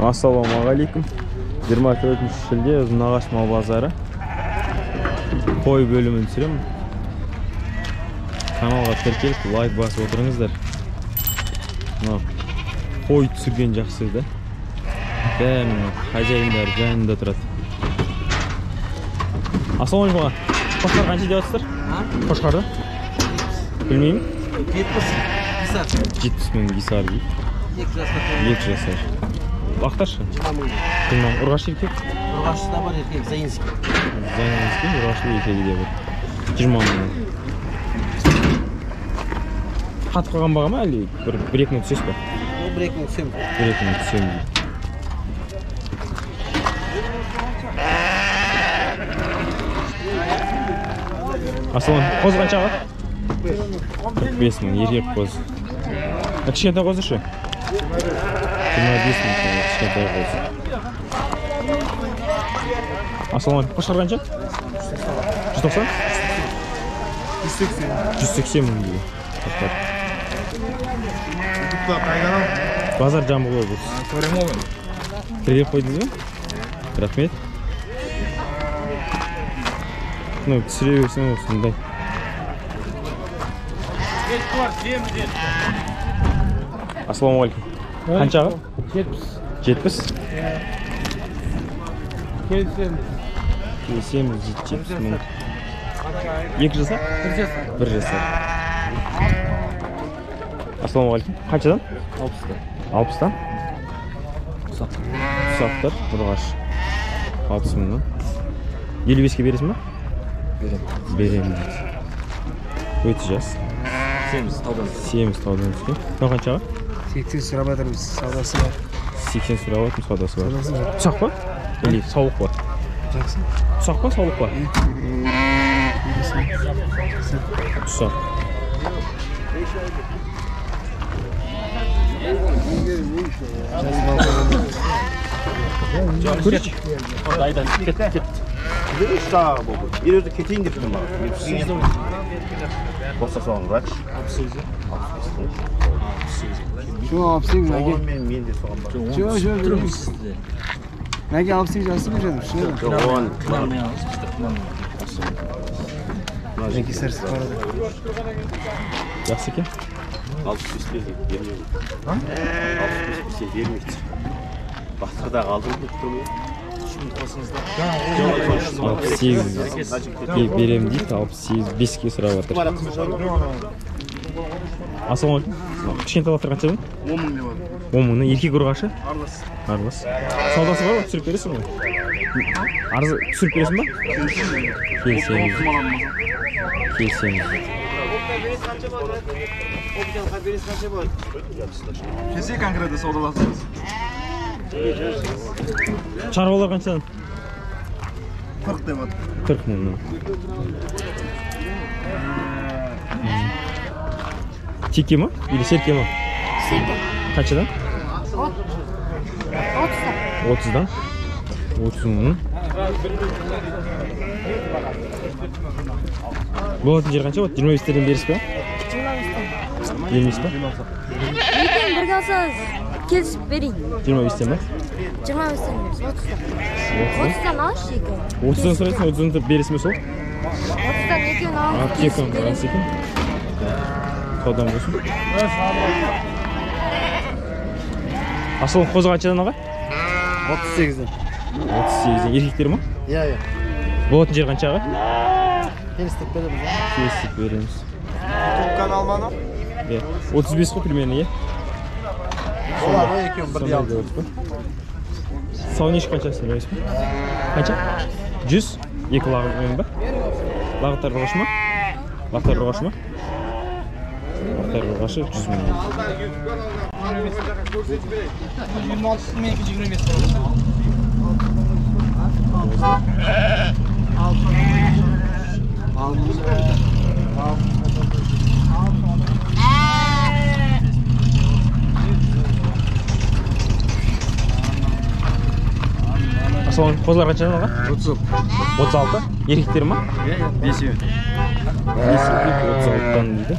Assalamualaikum. 24-шілде Ұзынағаш мал базары. Қой бөлімін түсіремін. Каналға тіркеліп, лайк басып отырыңыздар. Қой түсірген жақсы да. Бәрінің хозяиндары жанында тұрады. Ассалаумалейкум. Қошқар қанша деп жатсыздар? Қошқарды? Білмеймін. 70 мың гисар дейді. 2 жасар. Бақтаршы? 20 мың. Ұрғаш еркек? Ұрғашы да бар еркек, Заинский. Заинский, ұрғашлы еркегі де бар. 20 мың. Қатып қалған баға ма әлі? Бір-екі мың түсес па? Ол бір-екі мың түсем. Бір-екі мың түсем дейді. Аслан, қоз қаншаға? 45 мың, еркек қоз. Кішкентай қозы шы? 25 мың кішкентай қоз. Аслан, қошқар қанша? 190? 180 мың дейді. Базар жамбыл облысы. Кіргеп қойдыңыз ба? Рахмет. Түсіре берсең осындай. Ассаламуалейкум. Қаншаға? 70. Келісеміз 70 мың. 2 жасар? 1 жасар. Ассаламуалейкум. Қаншадан? 60-тан? Ұсақтар, ұрғаш. 60 мыңнан. 55-ке бересің ба? Берем дейді. Өте жас. 70 таудан түскен. Қаншаға? 80 сұрап жатырмыз, саудасы бар. 80 сұрап жатырмыз, саудасы бар. Тұсақ па? Или саулық па? Тұсақ па, саулық па? Тұсақ. Көрейші? Айдан, кет. Bir özü ketin getirdim bana. Bosta soğan kaç? 68. Şu 68 Nagi. Men de soğan var. Şu durmuş. Nagi 68 yazsın mı canım? Şu. Soğan. Nagi sersi var. Жақсы екен? 65 бермейді. 65 бермейді. Бақтырда қалдым деп тұрмын. 68 берем дейді, 68 5-ке сұрап жатыр. Ассаламалейкум. Кішкентайлар қанша мың? 10 мың деп отыр. 10 мыңнан еркек ұрғашы? Аралас. Саудасы бар ма? Түсіріп бересің ғой? Арзы түсіріп бересің ба? Келсеңіз. Кесе конкретно саудаласыңыз. Шаруалар қаншадан? 40 деп отыр. 40 мыңнан. Теке ма? Или серке ма? Серке. Қаншадан? 30'dan. 30 мың. Болатын жер қанша болады? 25-терден беріс па? 25'ten. Бермейсіз ба? Екеуін бірге алсаңыз келісіп берейін. 25-тен ба? 25'ten емес, 30'dan алшы екеуін. 30-дан сұрайсың, 30-дан бересің бе сол? 30'dan екеуін алып Текін келісіп рас берейін. екен. Саудан болсын. Асыл қозы қаншадан аға? 38'den. 38-ден. Еркектер ма? Ya. Болатын жер қанша аға? Келістік береміз. Келістік береміз. YouTube kanal bana. 35 қой примерно, е? Олар екеуін бірдей алды. Сауынеш қаншасын бересіз ба? Қанша? 100? Екі лағын ойын ба? Лағыттар ұрғашы ма? Лағыттар ұрғашы ма? Лағыттар ұрғашы 100 мың. 26 мен 25. Аслан, қозылар қаншадан аға? 36. Еркектер ма? Бесеу. 36-тан дейді.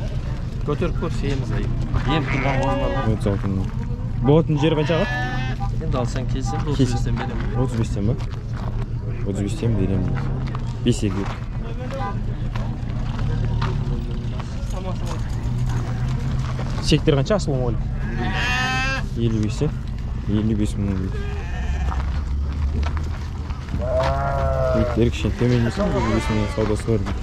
Көтеріп көр, сейіміз айып. Ем тұрған орын бар. 36-тан. Болатын жер қанша аға? Şimdi alsan kesin 35'ten benim. 35'ten mi? 35'ten vereyim. 5 yer. Çektir qancha aslan oğlum? 55'ten. 55 мың дейді. Еттері кішкене төмен дейсің, 55 мың саудасы бар дейді.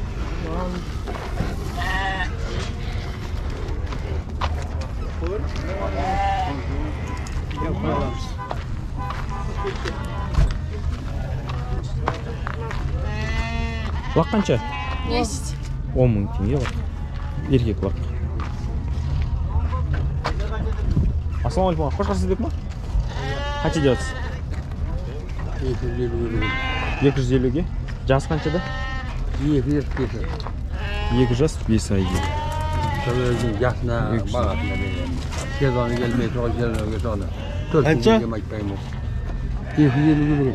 Laq qancha? 10. 10 мың теңге лақ. Еркек лақ. Ассалаумалейкум. Қош қарсызбек ма? Қанша deyapsiz? 250-ге. Жас қаншада? 2 жас 5 ай дейді. Söylediğin yaşına, bağatına verelim. Sezonu gelmeye çok şeylerine sonra. Kaça? 250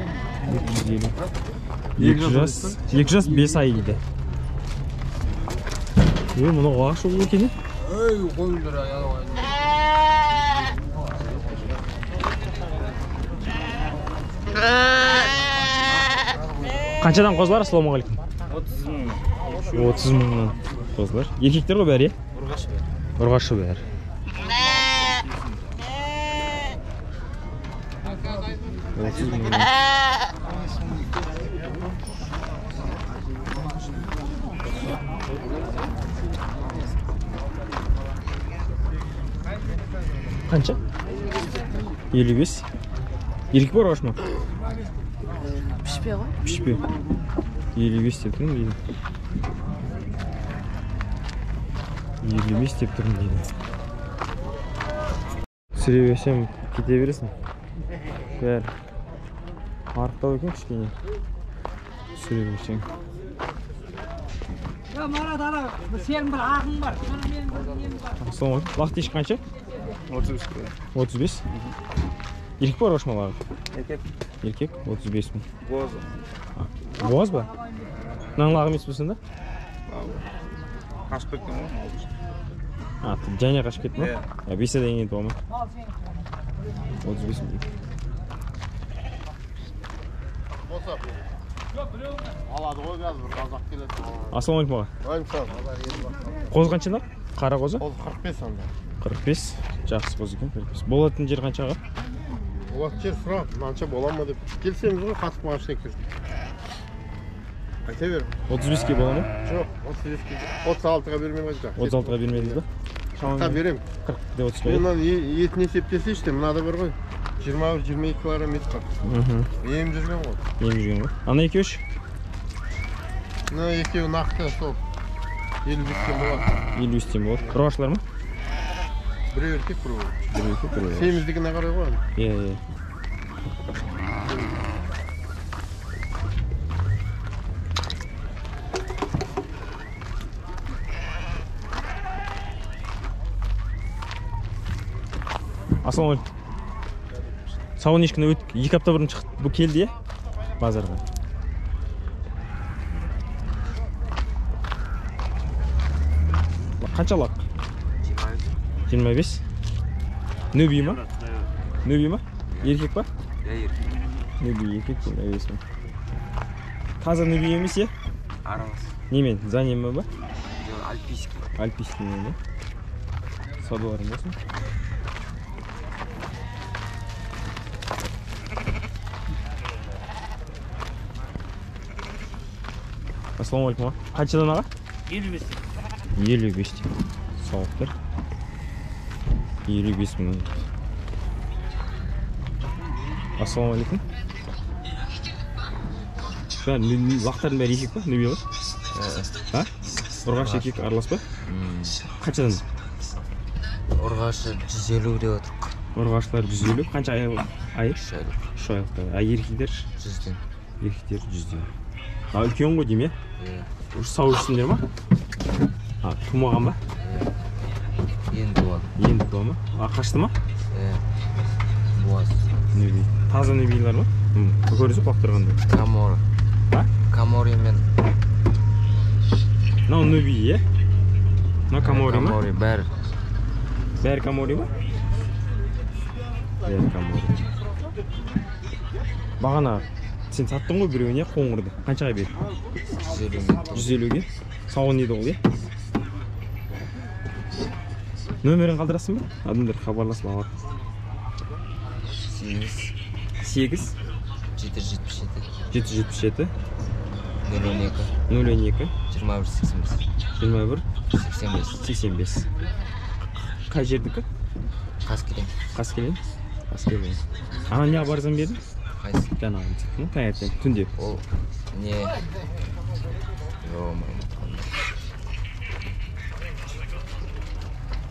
2 жас 5 ай дейді. Мұны қуақ шоу екен? Ey koyundur ya. Қаншадан қозылар? Ассалаумағалейкум. 30 мыңнан қозылар. Еркектер ғой бәрі? Ұрғашы бәрі. Қанша? 55. Еркек бар ұрғаш ма? Pişmiyor. Pişmiyor. 55 деп тұрмын дейді. 55 деп тұрмын дейді. Сүре берсем кете бересің. Бәрі арықтау екен кішкене. Сүре берсең. Ассалаумағалейкум. Лақ дейші қанша? 35. Еркек бар ұрғаш ма лағы? Еркек 35 мың. Боз ба? Мынаның лағы емес болсын да? Қашып кеткен ғой. Және қашып кетті ма? 5 айдан кейін туа ма? 35 мың. Алады ғой қазір бір қазақ келеді. Ассалаумағалейкум аға. Валейкум. Қозы қаншада? Қара қозы? Ол 45 анда. 45. Жақсы қозы екен 45. Болатын жер қанша аға? Олар жер сұрап, мынанша бола ма деп. Келсеміз ғой қатып мағашына кірді. Айта бер. 35-ке бола ма? Жоқ, 35-ке. 36-ға бермей қайта. 36-ға бермедіңіз ба? Шаққа берем. 40 деп 35. Онан етін есептесейші, мынада бар ғой. 21-22 килограмм ет бар. Ем жүрген ғой. Ем жүрген ғой. Ана екеуі? Мына екеуі нақты сол 55-тен болады. 55-тен болады. Ұрғашылар ма? Біреу еркек, біреу. Біреу еркек, біреу. Семіздігіне қарай ғой. Иә. Ассалаумағалейкум. Сауын ешкіні 2 апта бұрын шықты. Бұл келді е? Базарға. Қанша лақ? 25. Нөби ма? Нөби ма? Еркек па? Нөби еркек 25 мың. Таза нөби емес е? Аралас. Немен? Занема ба? Альпийский. Альпийский мен е? Садуарым болсын. Ассалаумағалейкум аға. Қаншадан аға? 55. 55. Сауықтар. 55 мың. Ассалаумағалейкум. Лақтардың бәрі еркек па? Нөбе ба? Ұрғаш еркек аралас па? Қаншадан? Ұрғашы 150 деп отырық. Ұрғашлар 150. Қанша ай? 3 айлық. 3 айлықта. Еркектер? 100-ден. Еркектер 100-ден. Үлкен ғой дейм е? Сау жүрсіңдер ма? Тумаған ба? Енді болады. Енді туа ма? Қашты ма? Буаз. Нөбей. Таза нөбейлер ма? Көресі қуақтырғанда. Камора. Камори мен... Мынау нөбей е? Мынау камори ма? Камори бәрі. Бәрі камори ма? Бәрі камори. Бағана сен саттың ғой біреуіне қоңырды. Қаншаға бердің? 150-ге. Сауын еді ғой, Нөмерін қалдырасың ба? Адамдар хабарласып алады. 8 777 02 02 21 21 85 85. Қай жердікі? Қаскелең. Қаскелең. Ана не барзан бердің? Қайсы? Жаңағы ну, таңертең, түнде. Ол не?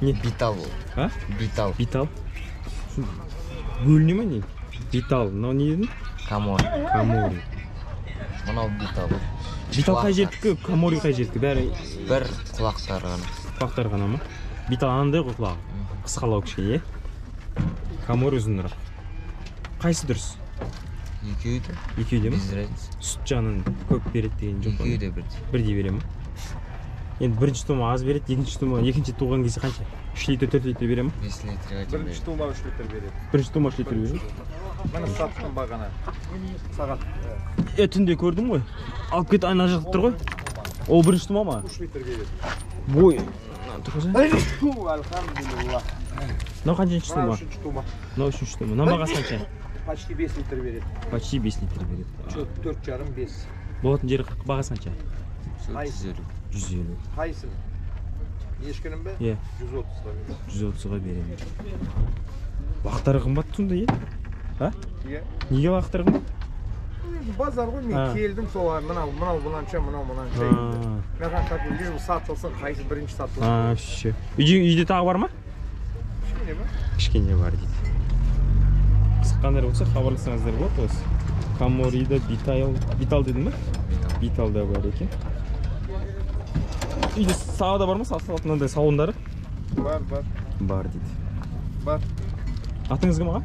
Не? Битал ол. А? Битал. Битал. Бөліне ма не? Битал. Мынау не дедің? Камори. Камори. Мынау битал. Битал қай жердікі? Камори қай жердікі? Бәрі бір құлақтар ғана. құлақтар ғана ма? Битал анандай ғой құлағы. Қысқалау кішкене, Камори ұзынырақ. Қайсы дұрыс? Екеуі де ма? Без разницы. Сүт жағынан көп береді деген жоқ па? Екеуі де бірдей. Бірдей бере ма? Енді бірінші тума аз береді, екінші туған кезде қанша? 3 литр, 4 литр бере ма? 5 литрға дейін Бірінші тума 3 литр береді. Бірінші тума 3 литр бере ма? Мені саттым бағана. Сағат. Түнде көрдім ғой. Алып кет ана жақта тұр ғой. Ол бірінші тума ма? 3 литр береді. Бой. Алхамдулилlah. Мынау қаншыншы тума? 3 тума. Мынау 3-ші тума. Мынау бағасы қанша? Почти 5 литр береді. Почти 5 литр береді. 4,5-5. Болатын жері бағасы қанша? 150. 150. Қайсын? Ешкінің бе? Е. 130-ға береді. 130-ға беремін. Бақтары қымбат сонда, е? А? Е. Неге бақтары қымбат? Базар ғой, мен келдім солар, мынау мынанша, мынау мынанша. Маған қатып, сатылсын, қайсы бірінші сатылсын. Ше. Үйде тағы бар ма? Кішкене ба? Кішкене бар дейді. Қысқандар болса хабарласаңыздар болады осы. Каморида битал дедің ма? Битал да бар екен. Үйде сағада бар ма? Салатынандай сауындары? Бар. Бар дейді. Бар. Атыңыз кім аға?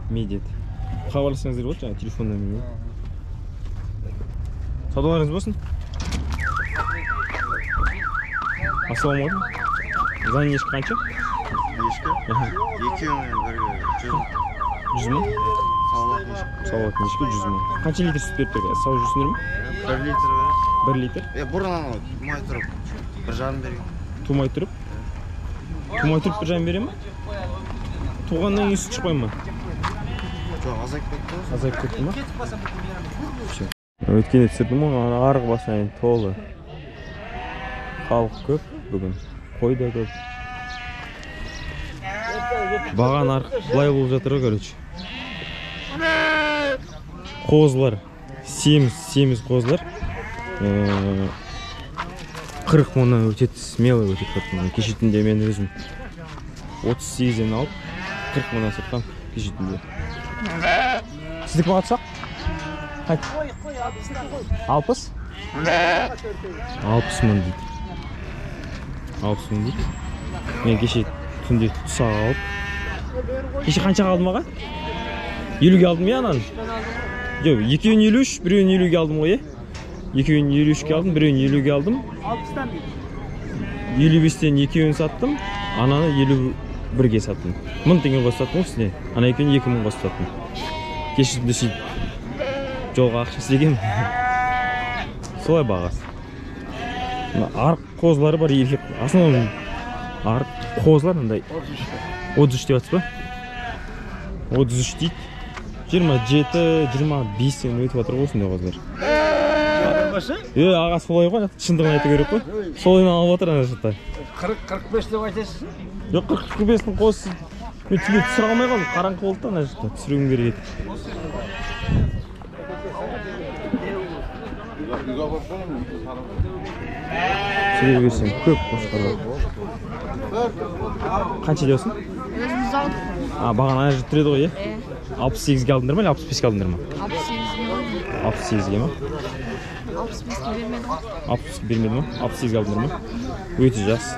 Медет. Хабарласаңыздар болады жаңа телефон нөміріне. Саудаларыңыз болсын. Ассалаумағалейкум. Заң ешкі қанша? Ешкі? Екеуімен бірге 100 мың? Сауат ешкі 100 мың. Қанша литр сүт беріп тұр? Сау жүрсіңдер ме? 1 литр береді. 1 литр? Бұрынан тумай тұрып, 1,5 берген. Тумай тұрып 1,5 бере ма? Туғаннан кейін сүт шықпай ма? Жоқ, азайып кетті. Азайып кетті ма? Өткенде түсірдім ғой, арғы басынан толы. Халық көп бүгін, қой да көп. Баға нарық былай болып жатыр ғой, короче. Қозылар, семіз қозылар 40 мыңнан өтеді, смело өтеді. Кешетінде мен өзім 38-ден алып 40 мыңнан сатқам кешетінде. Сіздікі баға тұсақ? Қайт? 60? 60 мың дейді. 60 мың дейді. Мен кеше түнде тұсақ алып. Кеше қаншаға алдым аға? 50-ге алдым я ананы? Жоқ, екеуін 53, біреуін 50-ге алдым ғой, е? Екеуін 53-ге алдым, біреуін 50-ге алдым. 55-тен екеуін саттым, ананы 51-ге саттым. 1000 теңге қосып саттым үстіне. Ана екеуін 2000 қосып саттым. Кешімде сөйтіп жолға ақша істегем. Солай бағасы. Арық қозылары бар, еркек. Основном арық қозылар андай 33 деп атсы ба? 33 дейді. 27-25-тен өтіп атыр ғой осындай қозылар. Аға солай ғой, шындығын айту керек қой. Солайын алып отыр ана жақта. 40-45 деп айтасыз. Жоқ, 40-45-тің қозысы. Мен түнде түсіре алмай қалдым, қараңғы болды да ана жақта. Түсіруім керек еді. Сөйлей берсем көп қошқарлар. Қанша деосың? Өзіміз алдық. Бағана ана жүріп тұреді ғой, е? 68-ге алдыңдар ма, 65-ге алдыңдар ма? 68-ге ма? 65-ге бермеді. 60-ге бермеді ма? 68-ге алдыңдар ма? Өте жақсы.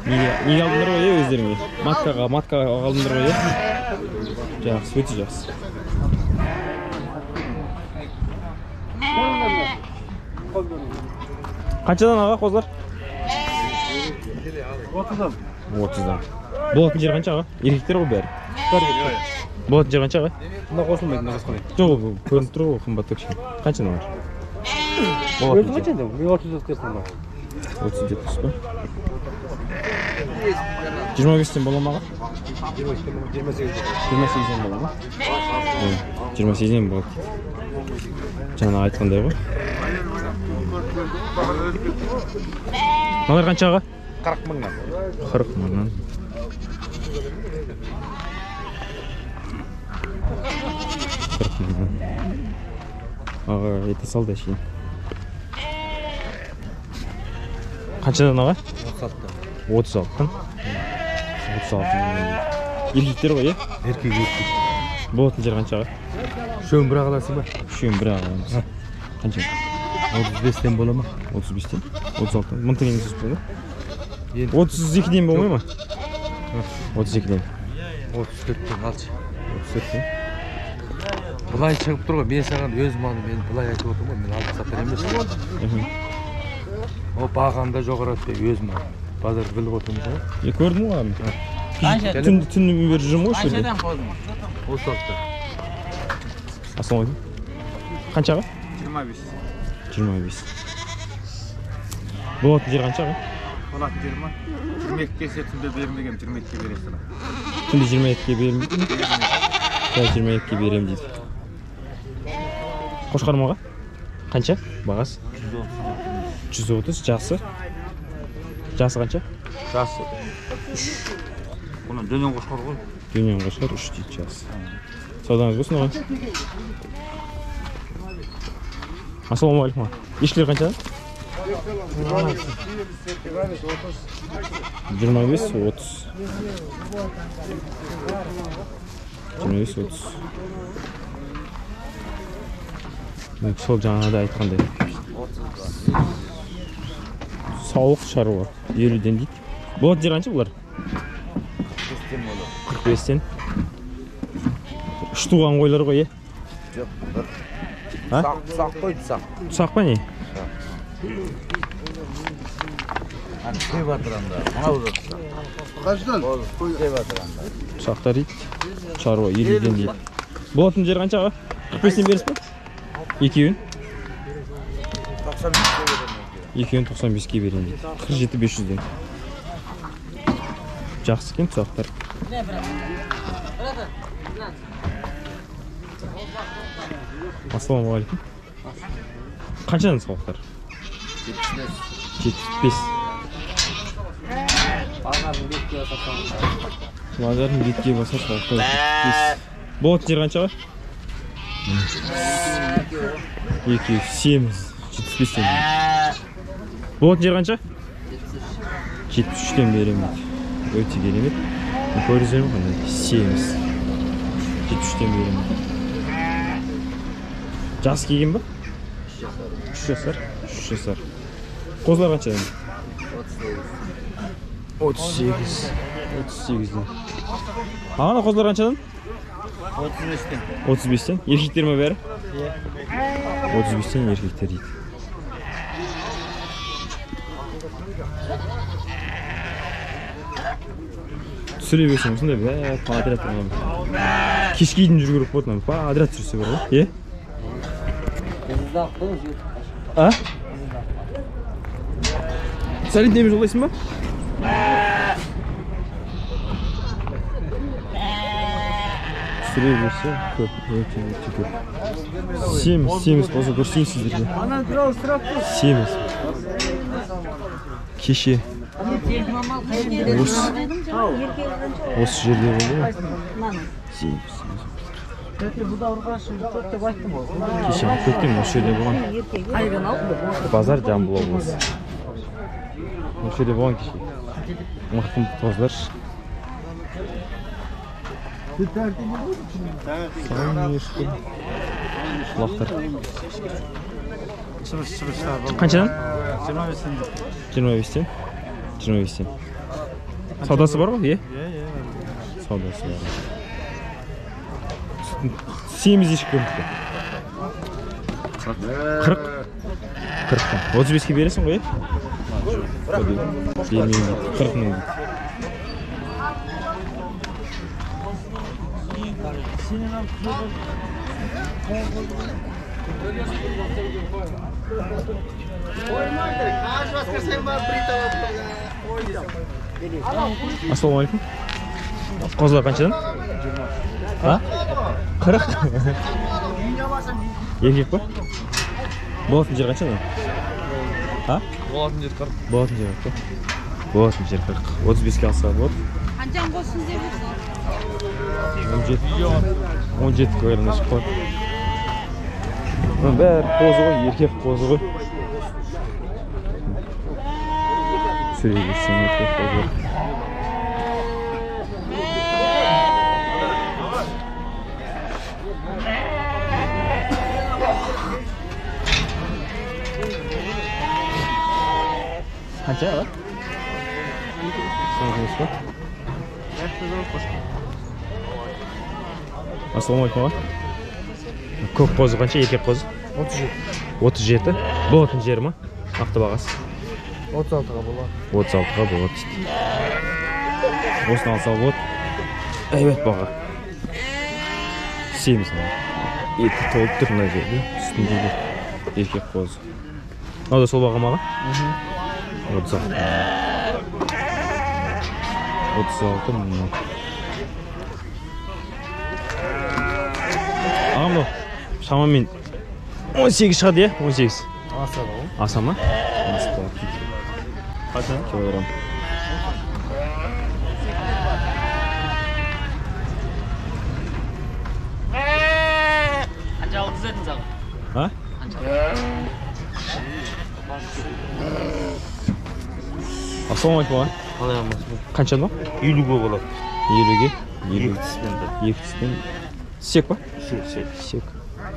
Неге алдыңдар ғой, е, өздеріңе? Маткаға алдыңдар ғой, е? Жақсы, өте жақсы. Қаншадан аға қозылар? 30-дан. 30-дан. Болатын жер қанша аға? Еркектер ғой бәрі. Болатын жер қанша аға? Мына қосылмайды, мына қосылмайды. Жоқ, көрініп тұр ғой, қымбаттау кішкене. Қаншадан бар? Өзің қанша енді? Мен 30 өткерсің ба? 30 деп тұрсыз ба? 25-тен бола ма аға? 28-ден бола ма? 28-ден болады. Жаңа айтқандай ғой. Мыналар қанша аға? 40 мыңнан. 40 мыңнан. 40 мыңнан. Аға, ете салды әшейін. Қаншадан аға? 36-тан. 36-тан. Еркектер ғой, е? Еркек. Болатын жер қанша аға? Үшеуін бір ағаласың ба? Үшеуін бір ағаламыз. Қанша? 35-тен бола ма? 35-тен? 36-тан. Мың теңгені сөз болды? 32-ден болмай ма? 32-ден. 34-тен алшы. 34-ден? Бұлай шығып тұр ғой, мен саған өз малым, мен бұлай айтып отырмын ғой, мен алып сатар емес. О, бағамда жоғарады деп өз малым. Базарды біліп отырмыз ғой. Көрдім ғой мен. Түннен бері жүрмін ғой шөлде. Осы уақытта. Ассалаумағалейкум. Қаншаға? 25. 25. Болатын жер қаншаға? Болатын жер ма? 22 кесе түнде бермеген 22-ке бересің. Түнде 22-ке бермейді? 22-ке берем дейді. Қошқармаға? Қанша? Бағасы? 130. Жасы? Жасы қанша? Жасы. 3. Бұны дөнен қошқар ғой. Дөнен қошқар 3 дейді жасы. Саудаңыз болсын оған. Ассалаумағалейкум. Ешкілер қанша? 25-30. 25-30. Сол жаңада айтқандай. Сауық шаруа. 50-ден дейді. Болатын жер қанша бұлар? 45-тен. 3 туған қойлар ғой, е? Жоқ, сақ қойды, сақ. Сақ па не? Кей батыранда, мынау да сақ. Қашдан? Кей батыранда. Сақтар дейді. Шаруа 50-ден дейді. Болатын жер қанша аға? 45-тен беріс па? Екеуін? 95-ке берем. Екеуін 95-ке берем дейді. 47-500-ден. Жақсы екен тұсақтар. Ассалаумағалейкум. Қаншадан сауықтар? 75. Базардың бетке баса сауықтар 75. Болатын жер қаншаға? 2, 7, 75-тен. Болатын жер қанша? 73-тен берем дейді. Өте керемет. Көріңіздер ме қандай? 7. 73-тен берем дейді. Жас келген ба? 3 жасар. 3 жасар. Қозылар қаншадан? 38. 38-ден. Ағана қозылар қаншадан? 35-тен. 35-тен. Еркектер ме бәрі? 35-тен еркектер дейді. Түсіре берсең осындай бәрі подряд тұрған. Кешке дейін жүру керек болды, подряд жүрсе бар ғой, е? А? Сәлем деме жолдайсың ба? Түсіре берсе көп, өте көп. 7 болса көрсейін сіздерге. 7. Кеше осы жерде болды ғой. 7. Кеше көктем осы жерде болған. Базар Жамбыл облысы. Осы жерде болған кеше. Мақтым қозыларшы. Құлақтар. Қаншадан? 25-тен. 25-тен. Саудасы бар ғой, е? Саудасы бар. Семіз ешік көрінді. 40. 35-ке бересің ғой, е? Бермеймін дейді. 40 мың дейді. Assalomualaikum. Qo'zlar qanchadan? Ha? 40. Erkek bu? Bo'g'atni jeri qanchadan? Ha? Bo'g'atni jeri 40. Bo'g'atni jeri 40. Bo'g'atni jeri 40. 35 ga olsa bo'g'at. Qancha bo'lsin deb 17 ko'rinib chiqdi. Bär qo'zi qo'y, erkek qo'zi qo'y. Sürüyorsun erkek qo'zi. Qancha var? Assalomu alaykum. Ko'k qo'zi qancha, erkek qo'zi? 37. Bo'g'atni jermi? Vaqti bag'asi. 36 ga bo'ladi. 36 ga bo'g'at. Bo'ston olsa bo'g'at. Evet bağa. Semiz ama. Eti to'lib turna joyda. Üstündeki erkek qo'zi. Nada sol bağa mağa? 36. 36 mı? Ağam da şamamen 18 çıkadı ya, 18. Asa da o. Asa mı? Asa da. Kaça? Kilogram. Anca 30 dedin sana. Ha? Assalomu alaykum. Qalay olmaz. Qancha bu? 50 ga bo'ladi. 50 ga. 2 spin. Sek mi? Sek.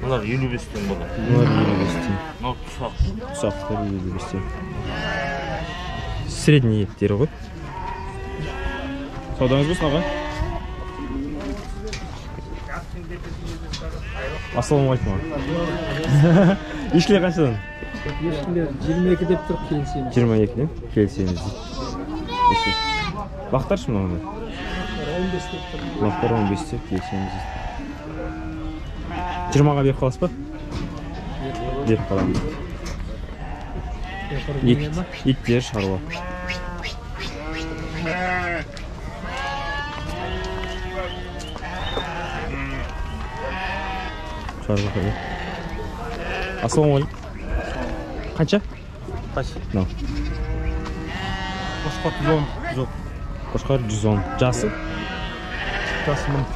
Bunlar 55 tane bo'ladi. Bunlar 25 tane. Nok tusoq. Tusoqlar 25 tane. Средний еттері ғой. Сауданыз болсын аға. Ассалаумағалейкум аға. Ешкілер қаншадан? Ешкілер 22 деп тұр, келісеміз. 22-ден келісеміз дейді. Бақтар шын мағында? 15 деп тұр. Бақтар 15 деп келісеміз дейді. 20-ға беріп қаласыз ба? Беріп қаламыз. İtler şarva. Şarva koyuyor. Assalomu alaykum. Qancha? Qancha? No. Qo'shqor 110. Qo'shqor 110. Jasi? Jasi ming.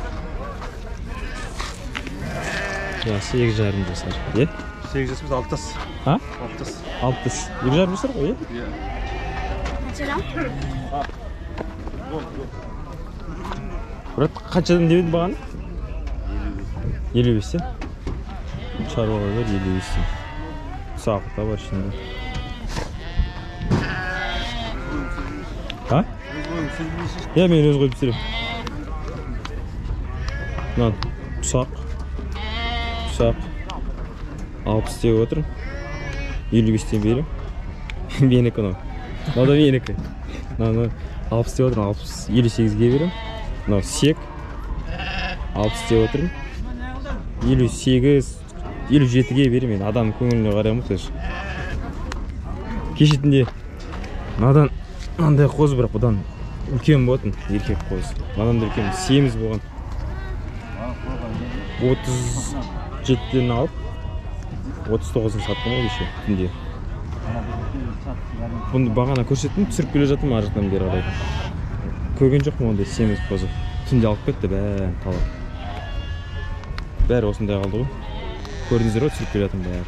Jasi 2,5 жасар. Ye? 8 жасымыз 6. Ha? 6. 6. 2,5 жасар ғой, ye? Qanchadan? Брат, qanchadan deb edi бағаны? 55 тен. Шаруаға бар 55 тен. Сақы да бар ішінде. Ha? Ya мен өз қойып түсірем. Мынау тұсақ. 60 деп отырмын. 55-тен берем. Менікі мынау. Мынау да менікі. Мынау 60 деп отырмын, 58-ге берем. Мынау сек. 60 деп отырмын. 58, 57-ге берем. Мен адам көңіліне қараймын тоже. Кешетінде мынадан мынандай қоз, бірақ бұдан үлкен болатын, еркек қоз. Мынадан да үлкен, семіз болған. 37-ден алып 39-ын саттым ғой кеше түнде. Бұны бағана көрсеттім, түсіріп келе жатырмын ар жақтан бері қарай. Көрген жоқпын ондай семіз қозы. Түнде алып кетті бәрін талап. Бәрі осындай қалды ғой. Көрдіңіздер ғой, түсіріп келе жатырмын бәрі.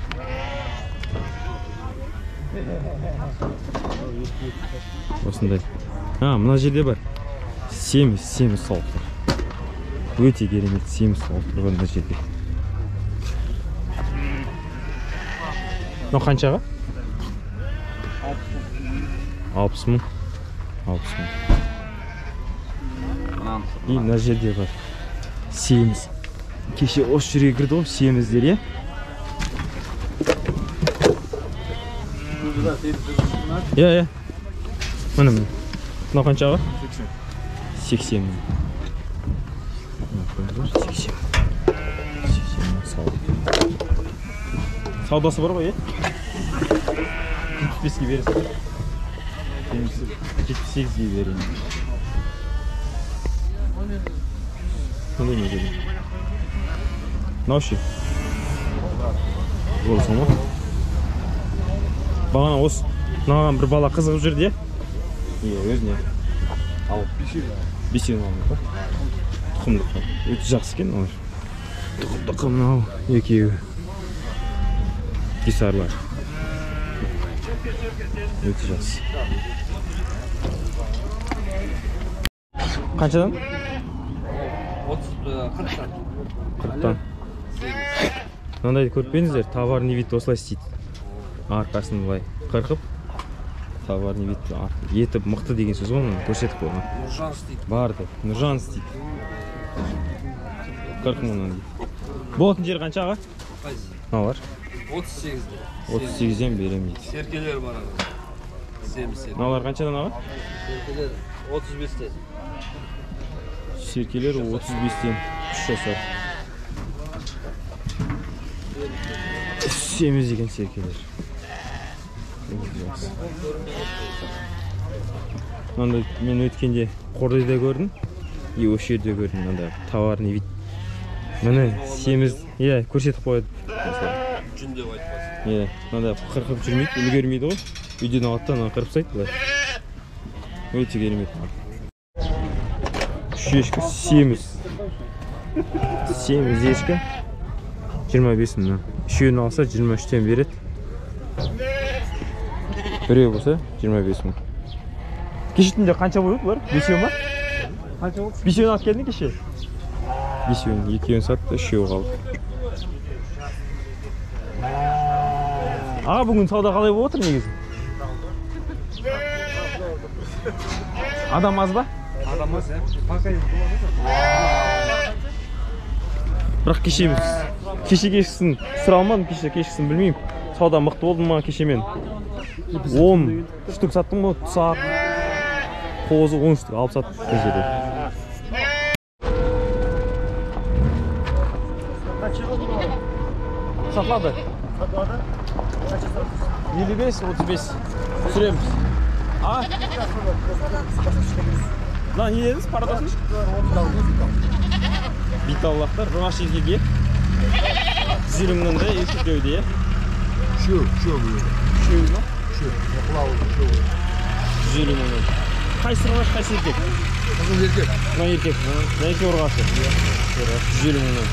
Осындай. Мына жерде бар. Семіз сауықтар. Өте керемет семіз сауықтар бар мына жерде. Мынау қаншаға? 60 мың. 60 мың. И мына жерде бар. Семіз. Кеше осы жерге кірді ғой, семіздер, е? Е. Мына. Мынау қаншаға? 80 мың. Saudası var mı ya? 75 gibi verirsin. 78 gibi vereyim. Ne demek? Ne yapıyor? Olsun mu? Бағана осы мынаған бір бала қызығып жүр де. Өзіне. Ал, бесеуін алдым ба? Тұқымдық. Өте жақсы екен олар. Тұқымдық мынау екеуі. Кесарлар. Өте жақсы. Қаншадан? 40-тан. Мынандайды көріп пеңіздер, товарный вид осылай істейді. Арқасын былай қырқып, товарный вид етіп мықты деген сөз ғой, мұны көрсетіп қойған. Нұржан істейді. Барды, Нұржан істейді. 40 мыңнан дейді. Болатын жері қанша аға? Қайсы? Налар? 38-де. 38-ден берем дейді. Серкелер бар аға. Налар қаншадан аға? Серкелер 35-те. Серкелер 35-ден 3 жасар. Семіз деген серкелер. Мынандай мен өткенде Қордайда көрдім. И осы жерде көрдім, мынандай товарный вид. Міне семіз, көрсетіп қояды. Жүн деп айтпасын. Мынандай қырқып жүрмейді, үлгермейді ғой. Үйден алаттан қырып тастайды былай. Өте керемет. Үш ешкі семіз. Семіз ешкі 25 мыңнан. Үшеуін алса 23-тен береді. Біреу болса 25 мың. Кеше түнде қанша болды бұлар? 5-еу ма? Қанша болды? 5-еуін алып келдің кеше? 5-еуін, 2-еуін сатты, 3-еуі қалды. Аға, бүгін сауда қалай болып отыр негізі? Адам аз ба? Адам аз, пока енді Бірақ кеше кешкісін сұра алмадым, кешкісін білмеймін. Сауда мықты болды ма кеше мен? 10 штук саттым ғой, тұсақ, қозы 10 штук алып саттым кешеде. Сатылады? 55-35 сүреміз. А? Мына не дедіңіз, парадасыңыз? Биталлақтар, жоңаш елгеге 150 мыңнан да екілдеуде, е? Шөу ма? Шөу, құлауы, шөу 150 мыңнан. Қайсы ұрғаш, қайсы еркек? Қызыл еркек. Мына еркек, мына еркек ұрғашы 150 мыңнан.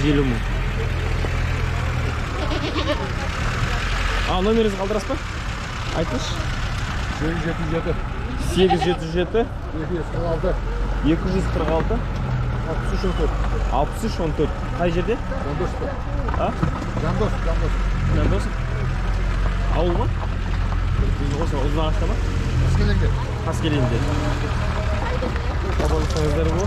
150 мың. А, номеріңізді қалдырасыз ба? Айтыңызшы. 877 877 246 6314. Қай жерде? А? Жандос. Ауыл ма? Осы ұзын ағашта ма? Қаскелеңде. Хабарласаңыздар бұл.